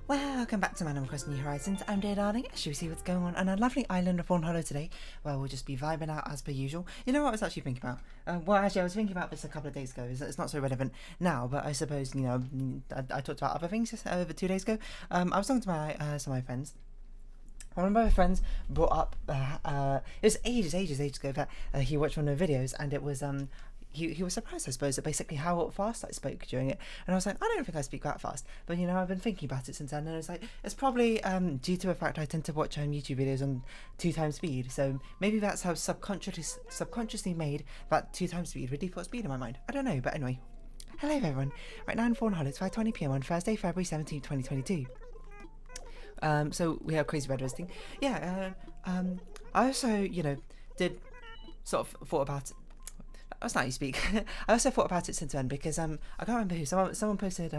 Welcome back to Man Across New Horizons. I'm Dear Darling. Should we see what's going on on our lovely island of Fawnhollow today? Well, we'll just be vibing out as per usual. You know what I was actually thinking about? Well, actually, I was thinking about this a couple of days ago. It's not so relevant now, but I suppose, you know, I talked about other things over 2 days ago. I was talking to my friends. One of my friends brought up, it was ages ago that he watched one of the videos, and it was, he was surprised, I suppose, at basically how fast I spoke during it. And I was like, I don't think I speak that fast. But, you know, I've been thinking about it since then, and it's like, it's probably due to the fact I tend to watch YouTube videos on 2x speed. So maybe that's how subconsciously made that 2x speed with default speed in my mind. I don't know, but anyway. Hello everyone. Right now in Fawnhallow, it's 5:20 PM on Thursday, February 17th, 2022. So we have Crazy Red visiting. Yeah, I also, you know, did sort of thought about it. That's not how you speak. I also thought about it since then because I can't remember who. Someone posted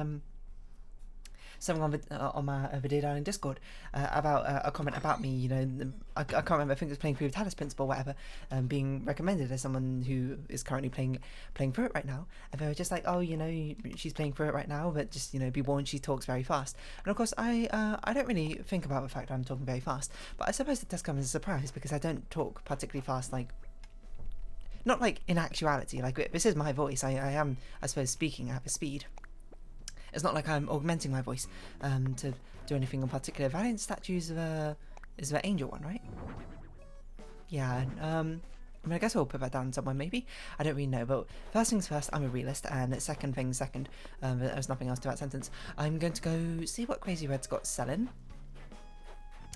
something on my videodiary in Discord about a comment about me. You know, I can't remember. I think it was playing through with Talis Principle, whatever, being recommended as someone who is currently playing through it right now. And they were just like, oh, you know, she's playing through it right now, but just, you know, be warned, she talks very fast. And of course, I don't really think about the fact that I'm talking very fast, but I suppose it does come as a surprise because I don't talk particularly fast, like. Not like in actuality, like this is my voice, I am, I suppose, speaking at a speed. It's not like I'm augmenting my voice to do anything in particular. Valiant Statues is the angel one, right? Yeah, I mean, I guess I'll put that down somewhere maybe. I don't really know, but first things first, I'm a realist, and second things second, there's nothing else to that sentence. I'm going to go see what Crazy Red's got selling.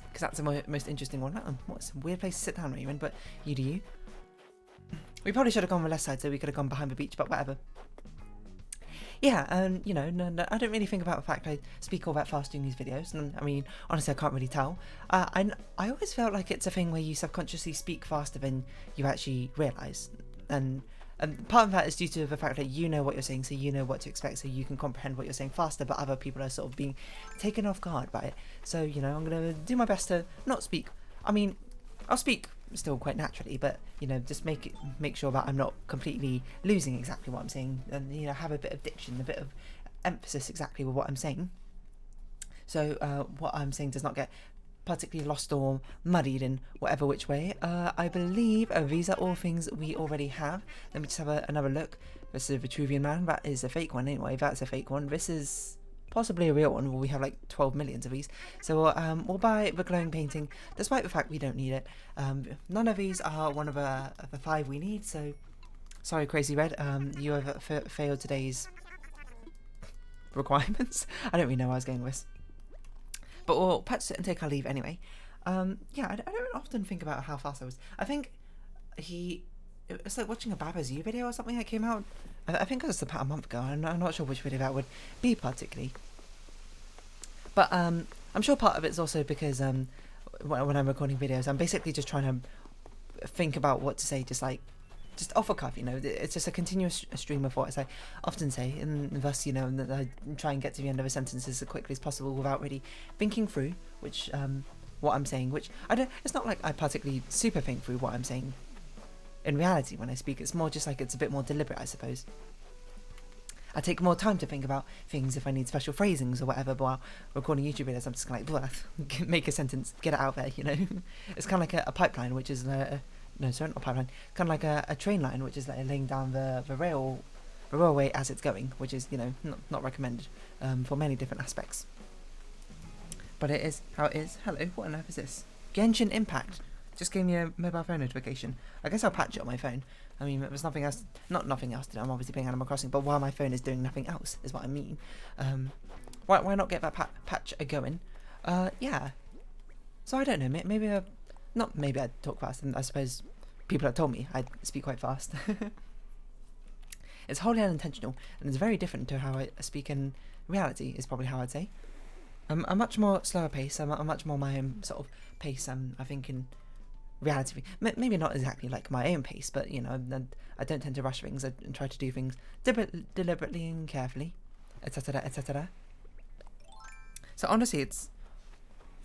Because that's the most interesting one. What's a weird place to sit down, Raymond, but you do you. We probably should have gone on the left side, so we could have gone behind the beach, but whatever. Yeah, you know, no, I don't really think about the fact I speak all that fast in these videos, and I mean, honestly, I can't really tell. I always felt like it's a thing where you subconsciously speak faster than you actually realise, and part of that is due to the fact that you know what you're saying, so you know what to expect, so you can comprehend what you're saying faster, but other people are sort of being taken off guard by it. So, you know, I'm going to do my best to not speak. I mean, I'll speak still quite naturally, but, you know, just make sure that I'm not completely losing exactly what I'm saying, and, you know, have a bit of diction, a bit of emphasis exactly with what I'm saying, so what I'm saying does not get particularly lost or muddied in whatever which way. I believe these are all things we already have. Let me just have another look. This is a Vitruvian Man. That is a fake one anyway. That's a fake one. This is possibly a real one. Well, we have like 12 millions of these. So we'll buy the glowing painting, despite the fact we don't need it. None of these are one of the 5 we need, so sorry, Crazy Red. You have failed today's requirements. I don't really know where I was going with this. But we'll patch it and take our leave anyway. Yeah, I don't often think about how fast I was. I think it's like watching a Babazu video or something that came out. I think it was about a month ago. I'm not sure which video that would be particularly. But I'm sure part of it's also because when I'm recording videos, I'm basically just trying to think about what to say, just off a cuff, you know. It's just a continuous stream of what I often say, and thus, you know, that I try and get to the end of a sentence as quickly as possible without really thinking through what I'm saying. Which it's not like I particularly super think through what I'm saying. In reality, when I speak, it's more just like it's a bit more deliberate, I suppose. I take more time to think about things if I need special phrasings or whatever, but while recording YouTube videos, I'm just kind of like, make a sentence, get it out there, you know. It's kind of like a pipeline, which is no, sorry, not a pipeline. Kind of like a train line, which is like laying down the railway as it's going, which is, you know, not recommended for many different aspects. But it is how it is. Hello, what on earth is this? Genshin Impact just gave me a mobile phone notification. I guess I'll patch it on my phone. I mean, there's nothing else, not nothing else to do. I'm obviously playing Animal Crossing, but while my phone is doing nothing else, is what I mean. Why not get that patch going? Yeah. So I don't know. Maybe I'd talk fast, and I suppose people have told me I speak quite fast. It's wholly unintentional, and it's very different to how I speak in reality, is probably how I'd say. I'm a much more slower pace. I'm much more my own sort of pace, I think, in reality. Maybe not exactly like my own pace, but, you know, I don't tend to rush things. I try to do things deliberately and carefully, etc., etc. So honestly, it's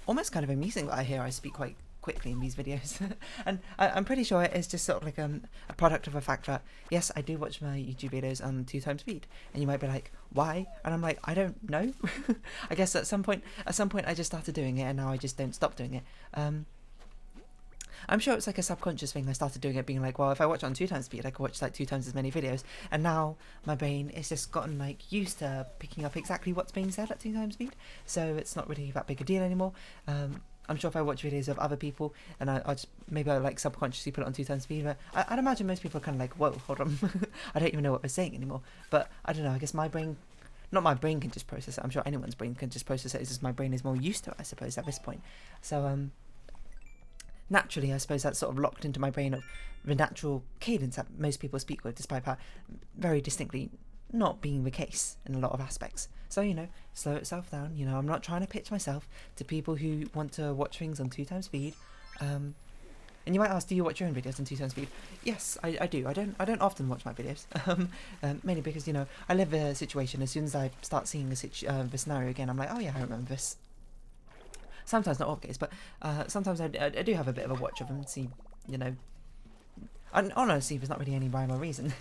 almost kind of amusing that I hear I speak quite quickly in these videos. And I'm pretty sure it's just sort of like a product of a fact that, yes, I do watch my YouTube videos on 2x speed. And you might be like, why? And I'm like, I don't know. I guess at some point I just started doing it, and now I just don't stop doing it. I'm sure it's like a subconscious thing. I started doing it being like, well, if I watch it on 2x speed, I could watch like 2 times as many videos. And now my brain is just gotten like used to picking up exactly what's being said at 2x speed. So it's not really that big a deal anymore. I'm sure if I watch videos of other people and I just, maybe I like subconsciously put it on 2x speed, but I'd imagine most people are kind of like, whoa, hold on. I don't even know what they're saying anymore. But I don't know, I guess my brain, not my brain can just process it. I'm sure anyone's brain can just process it. It's just my brain is more used to it, I suppose, at this point. So, naturally, I suppose that's sort of locked into my brain of the natural cadence that most people speak with, despite that very distinctly not being the case in a lot of aspects. So, you know, slow itself down. You know, I'm not trying to pitch myself to people who want to watch things on 2x speed. And you might ask, do you watch your own videos on 2x speed? Yes, I do. I don't often watch my videos, mainly because, you know, I live a situation. As soon as I start seeing the scenario again, I'm like, oh yeah, I remember this. Sometimes not always, but sometimes I do have a bit of a watch of them, see, you know. And honestly, there's not really any rhyme or reason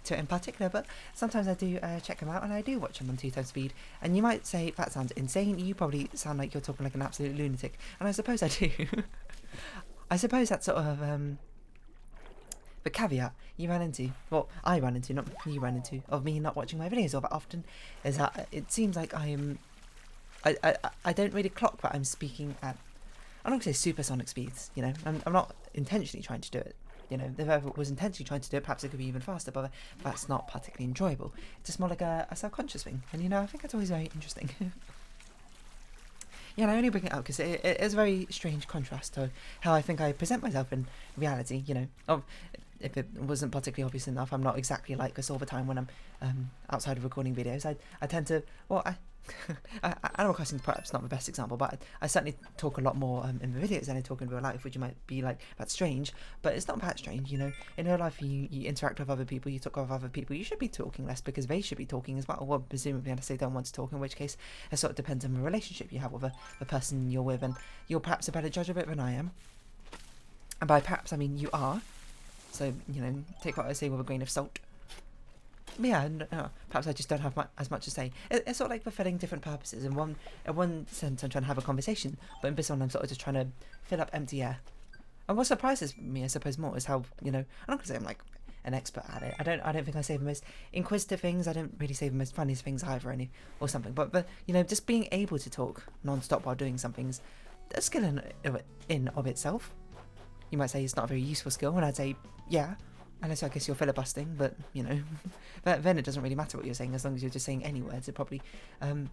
to it in particular, but sometimes I do check them out, and I do watch them on 2x speed. And you might say, that sounds insane. You probably sound like you're talking like an absolute lunatic, and I suppose I do. I suppose that's sort of the caveat you run into, well, I run into, not you run into, of me not watching my videos all that often, is that it seems like I don't really clock that I'm speaking at, I'm not going to say supersonic speeds, you know. I'm not intentionally trying to do it, you know. If I was intentionally trying to do it, perhaps it could be even faster, but that's not particularly enjoyable. It's just more like a subconscious thing, and you know, I think that's always very interesting. Yeah, and I only bring it up because it is a very strange contrast to how I think I present myself in reality, you know. If it wasn't particularly obvious enough, I'm not exactly like this all the time when I'm outside of recording videos. I tend to, well, Animal Crossing is perhaps not the best example, but I certainly talk a lot more in the videos than I talk in real life, which you might be like, that's strange, but it's not that strange, you know. In real life, you interact with other people, you talk with other people, you should be talking less because they should be talking as well, well, presumably unless they don't want to talk, in which case it sort of depends on the relationship you have with the person you're with, and you're perhaps a better judge of it than I am. And by perhaps, I mean you are, so, you know, take what I say with a grain of salt. Yeah, no, perhaps I just don't have as much to say. It's sort of like fulfilling different purposes. In one sense, I'm trying to have a conversation, but in this one, I'm sort of just trying to fill up empty air. And what surprises me, I suppose, more is how, you know, I'm not going to say I'm like an expert at it. I don't think I say the most inquisitive things. I don't really say the most funniest things either, or something. But you know, just being able to talk non-stop while doing something's a skill in of itself. You might say it's not a very useful skill, and I'd say, yeah. Unless I guess you're filibustering, but, you know, then it doesn't really matter what you're saying, as long as you're just saying any words. It probably, the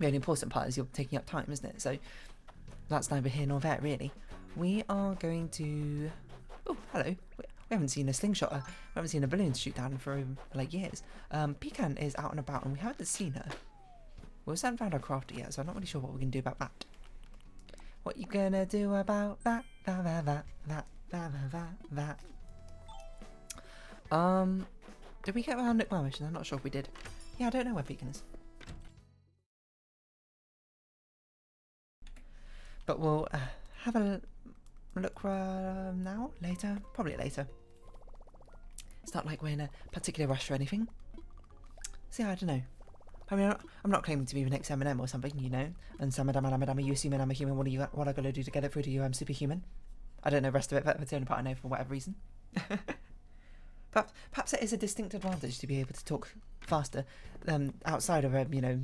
only important part is you're taking up time, isn't it? So, that's neither here nor there, really. We are going to, oh, hello, we haven't seen a slingshot, we haven't seen a balloon shoot down for, like, years. Pecan is out and about, and we haven't seen her. We haven't found her crafter yet, so I'm not really sure what we can do about that. What you gonna do about that? Did we get around Nook mission? I'm not sure if we did. Yeah, I don't know where Pecan is. But we'll have a look now? Later? Probably later. It's not like we're in a particular rush or anything. So yeah, I don't know. I mean, I'm not claiming to be the next Eminem or something, you know. And Samadama, you assuming I'm a human, what I gotta do to get it through to you, I'm superhuman. I don't know the rest of it, but that's the only part I know for whatever reason. Perhaps it is a distinct advantage to be able to talk faster, outside of a, you know,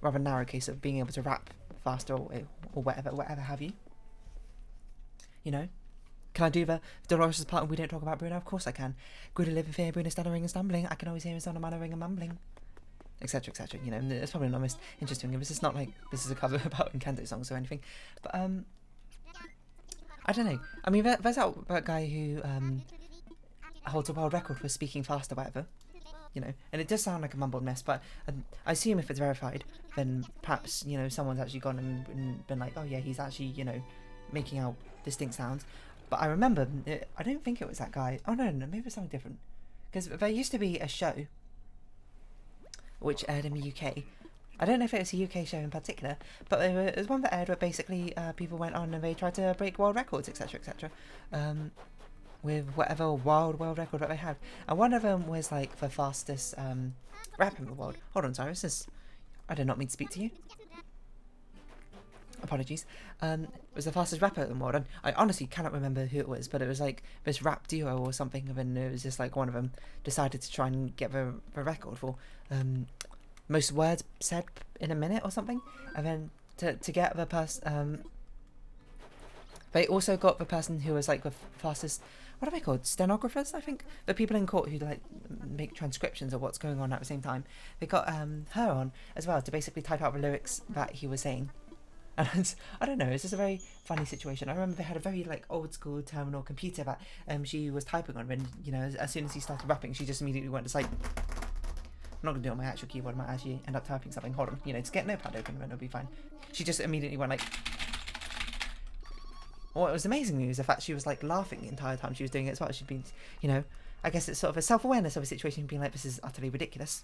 rather narrow case of being able to rap faster or whatever have you. You know? Can I do the Dolores' part and we don't talk about Bruno? Of course I can. Good to live in fear, Bruno stuttering and stumbling. I can always hear his son muttering and mumbling. Etc, etc. You know, it's probably not most interesting. This is not like this is a cover about Encanto songs or anything. But, I don't know. I mean, there's that guy who, holds a world record for speaking fast or whatever, you know, and it does sound like a mumbled mess, but I assume if it's verified, then perhaps, you know, someone's actually gone and been like, oh yeah, he's actually, you know, making out distinct sounds. But I remember, I don't think it was that guy. Oh no, maybe it's something different, because there used to be a show which aired in the UK I don't know if it was a UK show in particular, but it was one that aired where basically people went on and they tried to break world records, etc., etc. With whatever wild world record that they had. And one of them was like the fastest rap in the world. Hold on, Cyrus. I did not mean to speak to you. Apologies. It was the fastest rapper in the world, and I honestly cannot remember who it was, but it was like this rap duo or something, and then it was just like one of them decided to try and get the record for most words said in a minute or something, and then to get the person, they also got the person who was like the fastest, what are they called, stenographers, I think, the people in court who like make transcriptions of what's going on at the same time. They got her on as well to basically type out the lyrics that he was saying. And I don't know, it's just a very funny situation. I remember they had a very like old school terminal computer that she was typing on, and you know, as soon as he started rapping, she just immediately went to like, I'm not gonna do it on my actual keyboard, I might actually end up typing something. Hold on, you know, just get Notepad open and it'll be fine. She just immediately went like, what was amazing was the fact she was like laughing the entire time she was doing it as well. She'd been, you know, I guess it's sort of a self-awareness of a situation, being like, this is utterly ridiculous,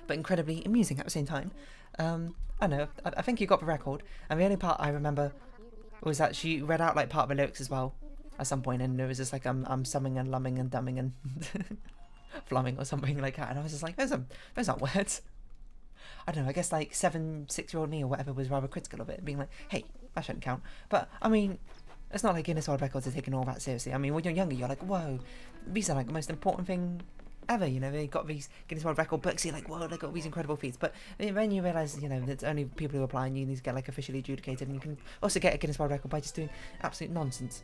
but incredibly amusing at the same time. I know, I think you got the record, and the only part I remember was that she read out like part of the lyrics as well at some point, and it was just like I'm summing and lumming and dumbing and flumming or something like that, and I was just like, those aren't words. I don't know, I guess like 6-year-old me or whatever was rather critical of it, being like, hey, that shouldn't count. But I mean, it's not like Guinness World Records are taking all that seriously. I mean, when you're younger, you're like, whoa, these are like the most important thing ever, you know. They got these Guinness World Record books, you're like, whoa, they got these incredible feats. But then you realise, you know, that only people who apply, and you need to get like officially adjudicated, and you can also get a Guinness World Record by just doing absolute nonsense.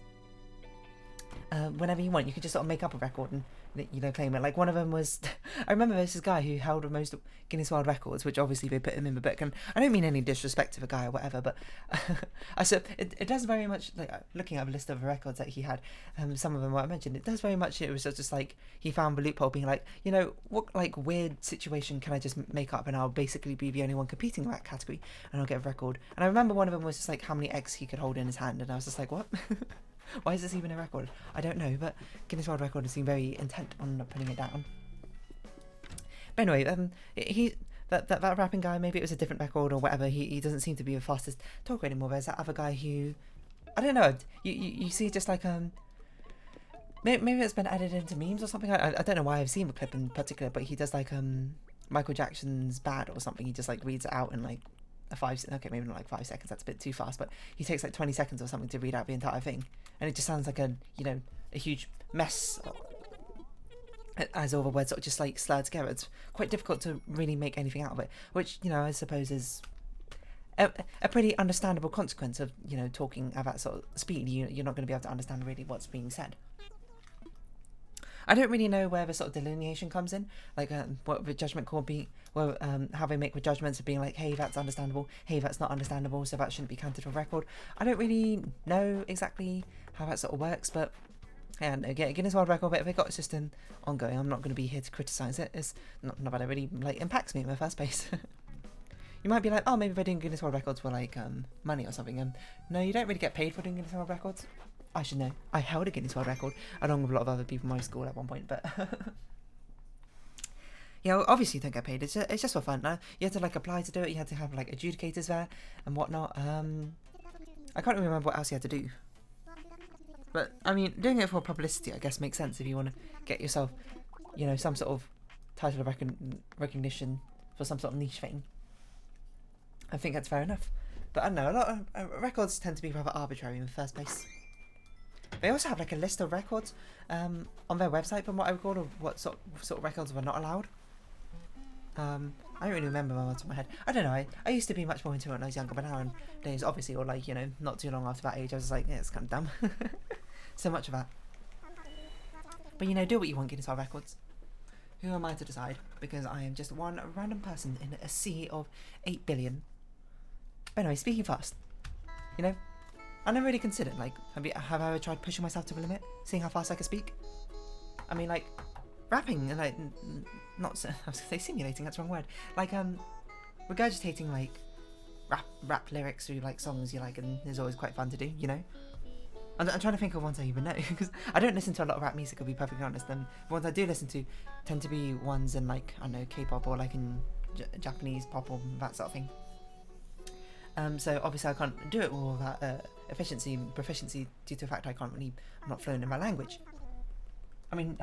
Whenever you want, you can just sort of make up a record and, you know, claim it. Like one of them was, I remember there's this guy who held the most Guinness World Records, which obviously they put him in the book, and I don't mean any disrespect to the guy or whatever, but it does very much, like looking at a list of the records that he had, some of them what I mentioned, it does very much, it was just like he found the loophole, being like, you know, what like weird situation can I just make up, and I'll basically be the only one competing in that category, and I'll get a record. And I remember one of them was just like how many eggs he could hold in his hand, and I was just like, what? Why is this even a record? I don't know, but Guinness World Record seemed very intent on not putting it down. But anyway, that rapping guy, maybe it was a different record or whatever, he doesn't seem to be the fastest talker anymore. There's that other guy who, I don't know, you see just like, maybe it's been added into memes or something. I don't know why I've seen the clip in particular, but he does like, Michael Jackson's Bad or something. He just like reads it out in like okay, maybe not like 5 seconds, that's a bit too fast, but he takes like 20 seconds or something to read out the entire thing, and it just sounds like a, you know, a huge mess as all the words sort of just like slurred together. It's quite difficult to really make anything out of it, which, you know, I suppose is a pretty understandable consequence of, you know, talking at that sort of speed. You're not going to be able to understand really what's being said. I don't really know where the sort of delineation comes in, like what the judgment call be, well, how they make the judgments of being like, hey, that's understandable, hey, that's not understandable, so that shouldn't be counted for record. I don't really know exactly how that sort of works, but and again, Guinness World Record, but if they got a system ongoing, I'm not going to be here to criticise it. It's not that it really like impacts me in the first place. You might be like, oh, maybe they're doing Guinness World Records for like money or something. No, you don't really get paid for doing Guinness World Records. I should know. I held a Guinness World Record along with a lot of other people in my school at one point, but yeah, well, obviously you don't get paid. It's just for fun. You had to like apply to do it. You had to have like adjudicators there and whatnot. I can't remember what else you had to do. But I mean, doing it for publicity, I guess, makes sense if you want to get yourself, you know, some sort of title of recognition for some sort of niche thing. I think that's fair enough. But I don't know, a lot of records tend to be rather arbitrary in the first place. They also have like a list of records on their website, from what I recall, of what sort of records were not allowed. I don't really remember them off the top of my head. I don't know, I used to be much more into it when I was younger, but nowadays, obviously, or like, you know, not too long after that age, I was like, yeah, it's kind of dumb. So much of that. But you know, do what you want, Guinness World Records. Who am I to decide? Because I am just one random person in a sea of 8 billion. But anyway, speaking fast, you know, I never really considered, like, have I ever tried pushing myself to the limit, seeing how fast I could speak? I mean, like, rapping, and like, not, I was going to say simulating, that's the wrong word, like, regurgitating, like, rap lyrics through, like, songs you like, and it's always quite fun to do, you know? I'm trying to think of ones I even know, because I don't listen to a lot of rap music, I'll be perfectly honest, and the ones I do listen to tend to be ones in, like, I don't know, K-pop, or, like, in Japanese pop or that sort of thing. So obviously I can't do it with all that proficiency due to the fact I'm not fluent in my language. I mean,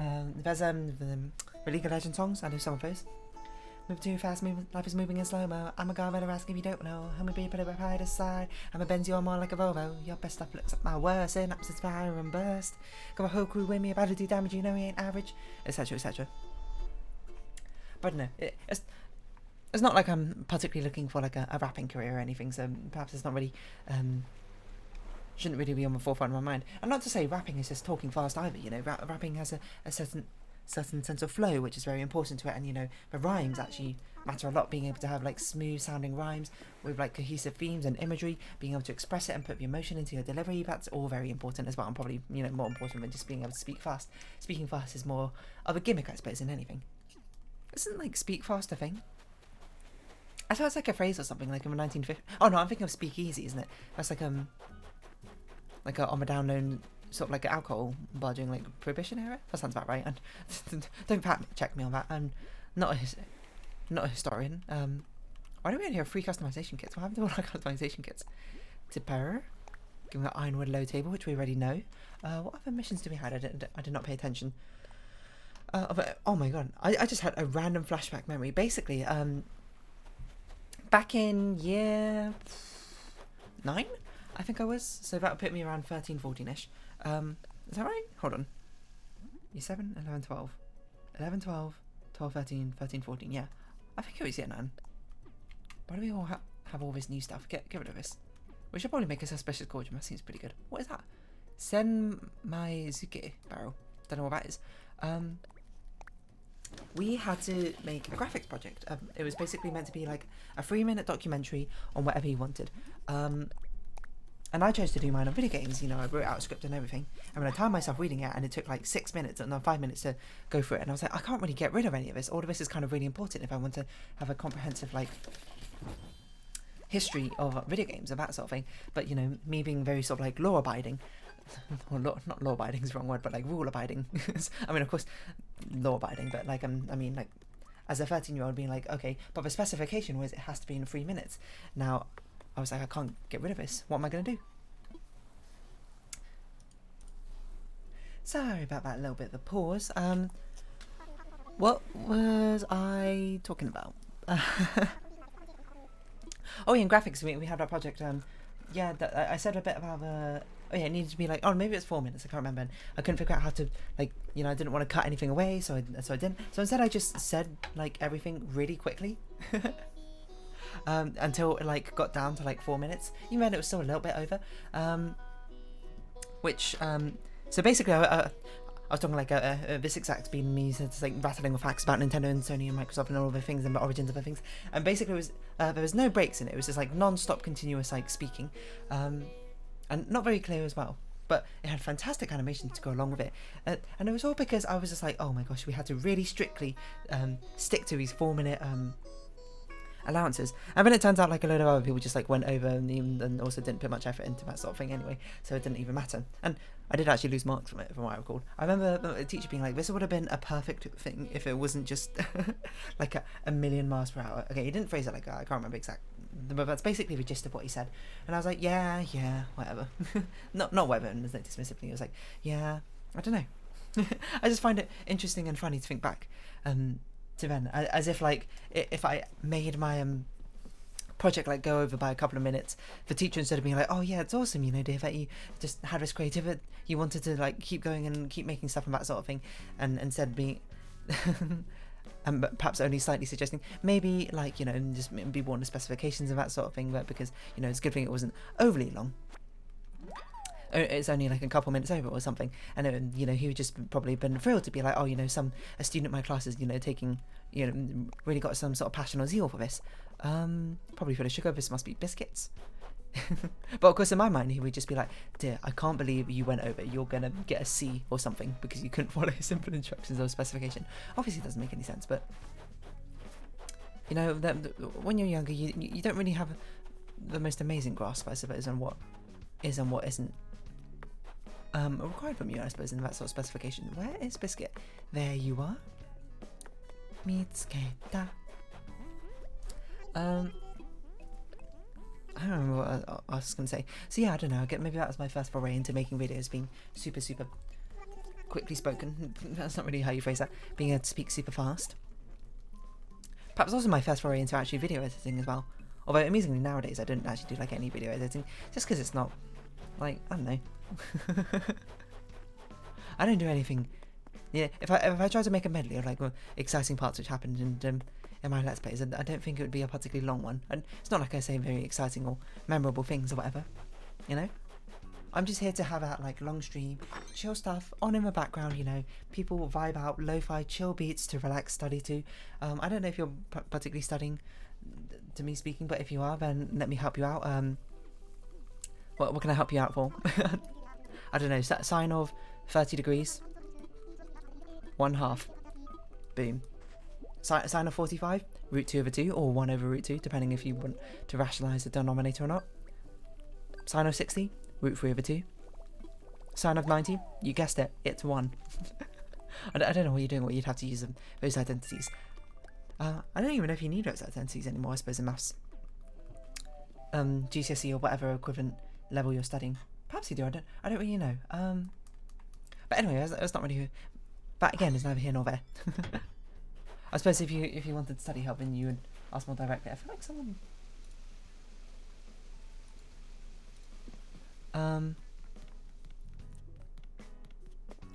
there's the League of Legends songs, I know some of those. Move too fast, life is moving in slow-mo. I'm a guy better ask if you don't know. How many people by the side? I'm a Benz, you're more like a Volvo. Your best stuff looks like my worst. Synapses fire and burst. Got a whole crew with me about to do damage, you know he ain't average. Etc, etc. But no, it's not like I'm particularly looking for like a rapping career or anything, so perhaps it's not really, shouldn't really be on the forefront of my mind. And not to say rapping is just talking fast either, you know, rapping has a certain sense of flow, which is very important to it, and you know, the rhymes actually matter a lot, being able to have like smooth sounding rhymes with like cohesive themes and imagery, being able to express it and put the emotion into your delivery, that's all very important as well, and probably, you know, more important than just being able to speak fast. Speaking fast is more of a gimmick, I suppose, than anything. Isn't like speak fast a thing? I thought it's like a phrase or something, like in the 1950s. Oh no, I'm thinking of speakeasy, isn't it? That's like a on the down low sort of like an alcohol bar during like Prohibition era. That sounds about right. And don't fact check me on that. I'm not a historian. Why do we only have free customization kits? What happened to all our customization kits? Tipper, giving an ironwood low table, which we already know. What other missions do we have? I did not pay attention. Oh my god, I just had a random flashback memory. Basically, back in year 9, I think I was. So that would put me around 13, 14-ish. Is that right? Hold on. Year 7, 11, 12. 11, 12, 12, 13, 13, 14. Yeah. I think it was year 9. Why do we all have all this new stuff? Get rid of this. We should probably make a suspicious gorgeous. That seems pretty good. What is that? Senmaizuke barrel. Don't know what that is. We had to make a graphics project. It was basically meant to be like a 3-minute documentary on whatever you wanted. And I chose to do mine on video games, you know, I wrote out a script and everything. And when I timed myself reading it, and it took like 6 minutes, and 5 minutes to go through it, and I was like, I can't really get rid of any of this. All of this is kind of really important if I want to have a comprehensive, like, history of video games and that sort of thing. But, you know, me being very sort of like law-abiding, or not law-abiding is the wrong word, but like rule-abiding. I mean, of course, law-abiding, but like, I mean, like, as a 13-year-old being like, okay, but the specification was it has to be in 3 minutes. Now, I was like, I can't get rid of this. What am I going to do? Sorry about that little bit of the pause. What was I talking about? Oh, yeah, in graphics, we had that project. Yeah, I said a bit about the... Oh, yeah, it needed to be like... Oh, maybe it's 4 minutes. I can't remember. And I couldn't figure out how to, like... You know, I didn't want to cut anything away, so I didn't. So instead, I just said, like, everything really quickly. Until it like got down to like 4 minutes, even though it was still a little bit over. So basically, I was talking like this exact being me, so it's like rattling with facts about Nintendo and Sony and Microsoft and all of the things and the origins of the things. And basically, it was there was no breaks in it. It was just like non-stop, continuous like speaking, and not very clear as well. But it had fantastic animation to go along with it, and it was all because I was just like, oh my gosh, we had to really strictly stick to these 4-minute allowances. And then it turns out like a load of other people just like went over and also didn't put much effort into that sort of thing anyway, so it didn't even matter. And I did actually lose marks from it, from what I recall. I remember a teacher being like, this would have been a perfect thing if it wasn't just like a million miles per hour. Okay, he didn't phrase it like that, I can't remember exact, but that's basically the gist of what he said. And I was like, yeah, whatever. not whatever, and it's like dismissively. It was like, yeah, I don't know. I just find it interesting and funny to think back to then, as if like if I made my project like go over by a couple of minutes, the teacher, instead of being like, oh yeah, it's awesome, you know, dear, that you just had this creativity, you wanted to like keep going and keep making stuff and that sort of thing, and instead being and perhaps only slightly suggesting maybe like, you know, just be more on the specifications and that sort of thing, but because, you know, it's a good thing it wasn't overly long. It's only like a couple minutes over or something, and you know, he would just probably been thrilled to be like, oh, you know, a student in my class is, you know, taking, you know, really got some sort of passion or zeal for this. Probably for the sugar, this must be biscuits. But of course, in my mind, he would just be like, dear, I can't believe you went over. You're gonna get a C or something because you couldn't follow simple instructions or specification. Obviously, it doesn't make any sense, but you know, when you're younger, you don't really have the most amazing grasp, I suppose, on what is and what isn't required from you, I suppose, in that sort of specification. Where is Biscuit? There you are. Mitsketa. I don't remember what I was going to say. So yeah, I don't know. Maybe that was my first foray into making videos, being super quickly spoken. That's not really how you phrase that. Being able to speak super fast. Perhaps also my first foray into actually video editing as well. Although amusingly nowadays I don't actually do like any video editing, just because it's not, like, I don't know. I don't do anything. Yeah, if I try to make a medley of like exciting parts which happened in my Let's Plays, I don't think it would be a particularly long one. And it's not like I say very exciting or memorable things or whatever, you know? I'm just here to have that like long stream, chill stuff on in the background, you know, people vibe out, lo-fi chill beats to relax, study to. I don't know if you're particularly studying to me speaking, but if you are, then let me help you out. What can I help you out for? I don't know, sine of 30 degrees, 1/2, boom. Sine of 45, root 2 over 2, or 1 over root 2, depending if you want to rationalise the denominator or not. Sine of 60, root 3 over 2. Sine of 90, you guessed it, it's 1. I don't know what you're doing, what you'd have to use those identities. I don't even know if you need those identities anymore, I suppose, in maths. GCSE or whatever equivalent level you're studying. Perhaps you do, I don't really know. But anyway, that's not really... That again is neither here nor there. I suppose if you wanted study help, then you would ask more directly. I feel like someone... Oh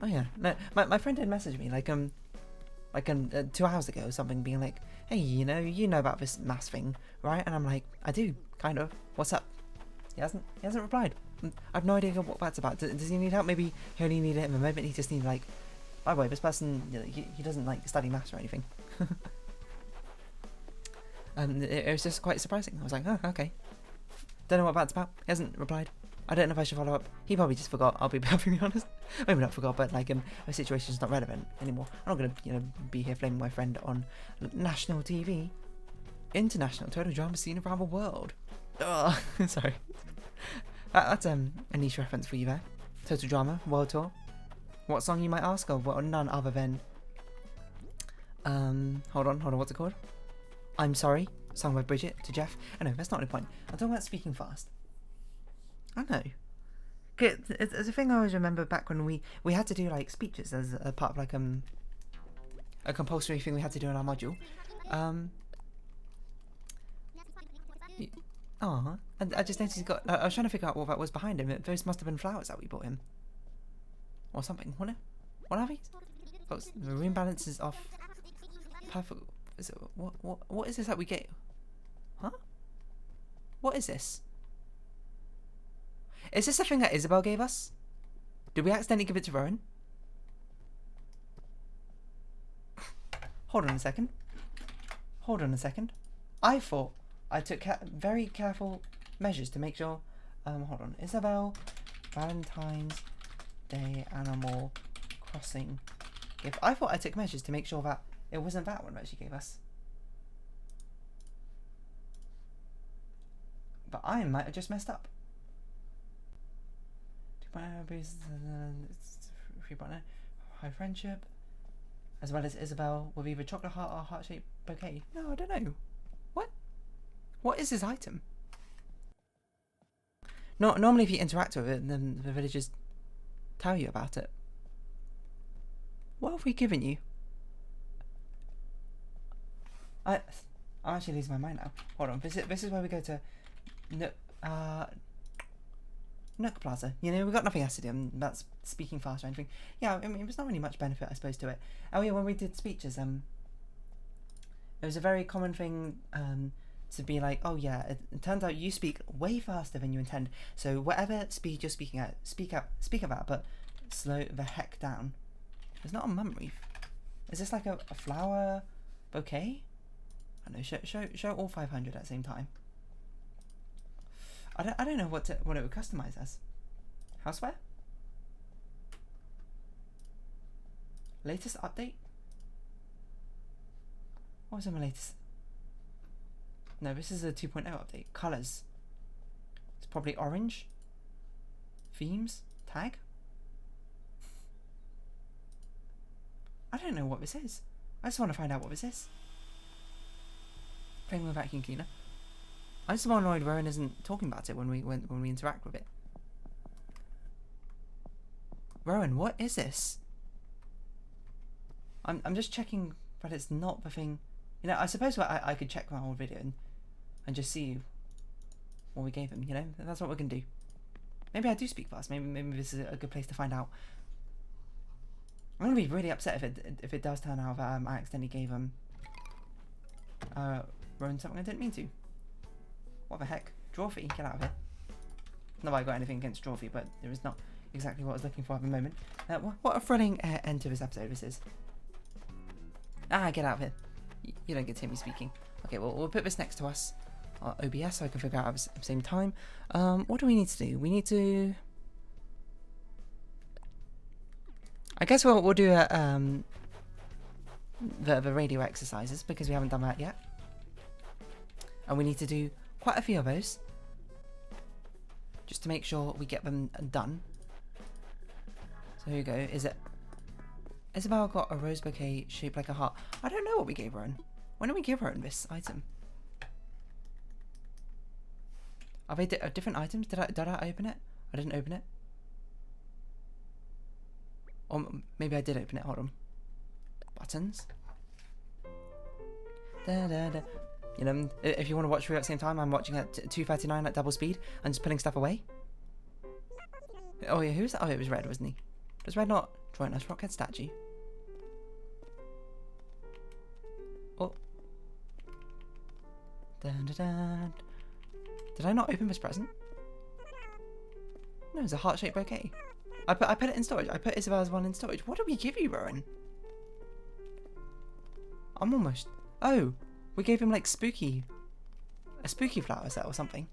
yeah, no, my friend did message me like 2 hours ago or something, being like, hey, you know about this maths thing, right? And I'm like, I do, kind of. What's up? He hasn't replied. I've no idea what that's about. Does he need help? Maybe he only needed it in the moment. He just needed like, by the way, this person, you know, he doesn't like study maths or anything. And it was just quite surprising. I was like, oh, okay. Don't know what that's about. He hasn't replied. I don't know if I should follow up. He probably just forgot, I'll be perfectly honest. Maybe not forgot, but like my situation's not relevant anymore. I'm not gonna, you know, be here flaming my friend on national TV. International total drama scene around the world. Ugh, sorry. That's a niche reference for you there. Total drama, world tour. What song, you might ask? Or well, none other than hold on, what's it called? I'm Sorry, sung by Bridget to Jeff. I know, that's not the point. I'm talking about speaking fast. I know. It's a thing I always remember back when we had to do like speeches as a part of like a compulsory thing we had to do in our module. And I just noticed I was trying to figure out what that was behind him. Those must have been flowers that we bought him, or something. What are these? Oh, the room balance is off. Perfect. Is it, what is this that we get? Huh? What is this? Is this the thing that Isabel gave us? Did we accidentally give it to Rowan? Hold on a second. I thought I took very careful measures to make sure... hold on. Isabel, Valentine's Day Animal Crossing gift. I thought I took measures to make sure that it wasn't that one that she gave us. But I might have just messed up. High friendship, as well as Isabel with either chocolate heart or heart-shaped bouquet. No, I don't know. What is this item? Normally if you interact with it, then the villagers tell you about it. What have we given you? I'm actually losing my mind now. Hold on, this is where we go to Nook Plaza. You know, we've got nothing else to do, and that's speaking fast or anything. Yeah, I mean, there's not really much benefit, I suppose, to it. Oh yeah, when we did speeches, it was a very common thing to be like, oh yeah, it turns out you speak way faster than you intend, so whatever speed you're speaking at, speak at that, but slow the heck down. It's not a mum wreath. Is this like a flower bouquet? I don't know, show all 500 at the same time. I don't know what it would customize as. Houseware? Latest update? What was in the latest? No, this is a 2.0 update. Colors. It's probably orange. Themes? Tag? I don't know what this is. I just want to find out what this is. playing with a vacuum cleaner. I'm just more annoyed Rowan isn't talking about it when we interact with it. Rowan, what is this? I'm just checking that it's not the thing. You know, I suppose I could check my old video and just see what we gave him. You know, that's what we can do. Maybe I do speak fast. Maybe this is a good place to find out. I'm gonna be really upset if it does turn out that I accidentally gave him Rowan something I didn't mean to. What the heck? Drawfee, get out of here. Not that I got anything against Drawfee, but there is not exactly what I was looking for at the moment. What a thrilling end to this episode this is. Ah, get out of here. You don't get to hear me speaking. Okay, well, we'll put this next to us. OBS, so I can figure out at the same time. What do we need to do? We need to... I guess we'll do the radio exercises, because we haven't done that yet. And we need to do quite a few of those, just to make sure we get them done. So here you go. Isabel got a rose bouquet shaped like a heart. I don't know what we gave Rowan. When did we give Rowan this item? Are they different items? Did I open it? I didn't open it. Or maybe I did open it. Hold on. Buttons. Da, da, da. You know, if you want to watch through at the same time, I'm watching at 2:39 at double speed and just putting stuff away. Oh yeah, who's that? Oh, it was Red, wasn't he? Does Red not join us? Rockhead statue. Oh. Dun, dun, dun. Did I not open this present? No, it's a heart-shaped bouquet. I put it in storage. I put Isabel's one in storage. What did we give you, Rowan? I'm almost... Oh, we gave him like a spooky flower set or something.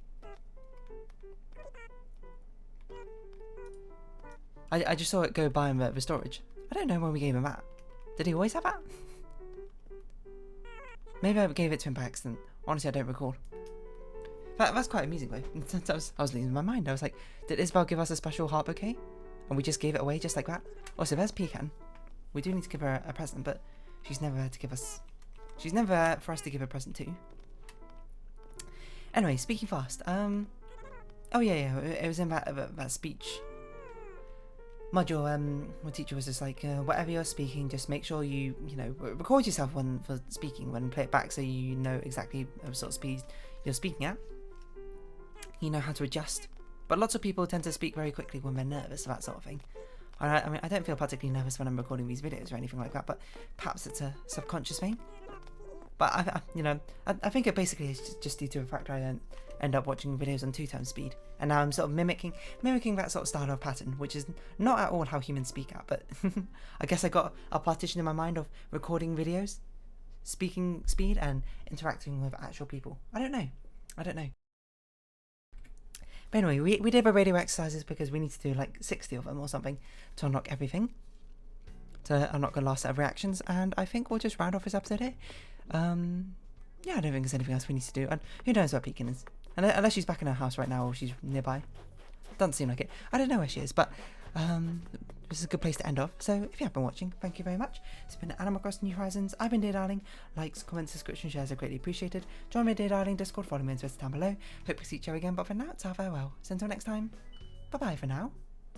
I just saw it go by in the storage. I don't know when we gave him that. Did he always have that? Maybe I gave it to him by accident. Honestly, I don't recall. That's quite amusing though. I was losing my mind. I was like, did Isabel give us a special heart bouquet? And we just gave it away just like that? Also, there's Pecan. We do need to give her a present, but she's never there to give us... She's never there for us to give a present to. Anyway, speaking fast. Oh yeah, it was in that speech module. My teacher was just like, whatever you're speaking, just make sure you know, record yourself for speaking, when play it back so you know exactly the sort of speed you're speaking at. You know how to adjust. But lots of people tend to speak very quickly when they're nervous, that sort of thing. I mean, I don't feel particularly nervous when I'm recording these videos or anything like that, but perhaps it's a subconscious thing. But I think it basically is just due to the fact I end up watching videos on 2x speed, and now I'm sort of mimicking that sort of style of pattern, which is not at all how humans speak at. But I guess I got a partition in my mind of recording videos, speaking speed, and interacting with actual people. I don't know. But anyway, we did the radio exercises because we need to do like 60 of them or something to unlock everything, to unlock the last set of reactions, and I think we'll just round off this episode here. Yeah, I don't think there's anything else we need to do, and who knows where Pecan is, unless she's back in her house right now or she's nearby. Doesn't seem like it. I don't know where she is, but this is a good place to end off. So if you have been watching, thank you very much. It's been Animal Crossing New Horizons. I've been Dear Darling. Likes, comments, subscription, shares are greatly appreciated. Join my Dear Darling Discord, follow me on Twitter down below. Hope to see you again, but for now, it's our farewell. So until next time, bye bye for now.